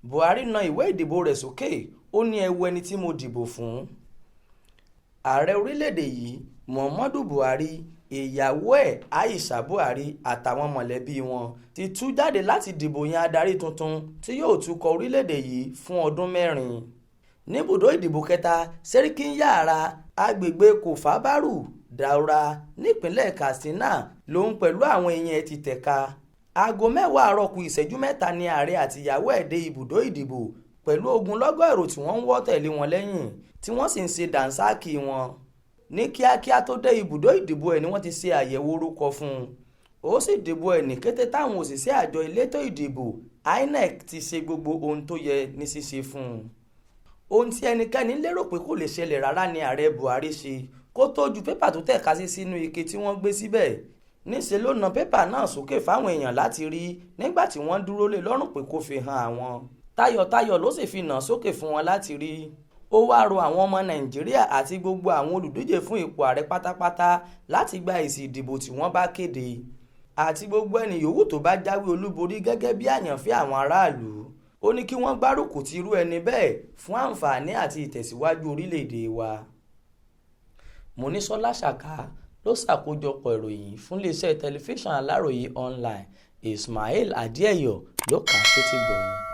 Buhari na ìwé ìdìbò rẹ̀ sókè, ó ní ẹ wo ẹni tí mo dìbò fún. Ààrẹ orílẹ̀-èdè yìí Muhammadu Buhari, ìyàwó ẹ̀ Aisha Buhari àtàwọn mọ̀lẹ́bí wọn ti tú jáde láti dìbò yan adarí tuntun tí yóò tukọ̀ orílẹ̀-èdè yìí fún ọdún 4. Níbùdó ìdìbò kẹta Serikin Yara agbègbè Kofabaru Daura nípínlẹ̀ Katsina lòun pẹ̀lú àwọn èèyàn ẹ̀ ti tẹ̀ka. Aago 10 àárọ̀ kù ìṣẹ́jú 3 ni ààrẹ àti ìyàwó ẹ̀ dé ibùdó ìdìbò pẹ̀lú ogunlọ́gọ̀ èrò tí wọ́n ń wọ́ tẹ̀lé wọn lẹ́yìn tí wọ́n sì ń ṣe dànsáàkì wọn. Ní kíákíá tó dé ibùdó ìdìbò ẹ̀ ni wọ́n ti ṣe àyẹ̀wò orúkọ fún un. Ó sì dìbò ẹ̀ ní kété táwọn òṣìṣẹ́ àjọ elétò ìdìbò INEC ti ṣe gbogbo ohun tó yẹ ní ṣíṣe fún un. Ohun tí ẹnikẹ́ni lérò pé kò lè ṣẹlẹ̀ rárá ni ààrẹ Buhari ṣe kó tó ju pépà tó tẹ̀ka sí sínú ike tí wọ́n gbé síbẹ̀. Níṣẹ́ ló na pépà náà sókè fáwọn èèyàn láti rí nígbà tí wọ́n dúró lé lọ́rùn pé kó fi hàn àwọn. Tayọ̀tayọ̀ ló sì fi nà sókè fún wọn láti rí. Ó wáá rọ àwọn ọmọ Nàìjíríà àti gbogbo àwọn olùdíje fún ipò ààrẹ pátápátá láti gba èsì ìdìbò tí wọ́n bá kéde àti gbogbo ẹni yòówù tó bá jáwé olúborí gẹ́gẹ́ bí àyànfẹ́ àwọn aráàlú. Ó ní kí wọ́n gbárùkù ti irú ẹni bẹ́ẹ̀ fún àǹfààní àti ìtẹ̀síwájú orílẹ̀-èdè wa. Monísọ́lá Ṣàká ló ṣàkójọpọ̀ ìròyìn fún iléeṣẹ́ tẹlifíṣàn Aláròyé online. Ismail Adéẹ̀yọ̀ ló kà á sétígbọ̀ọ́ yín.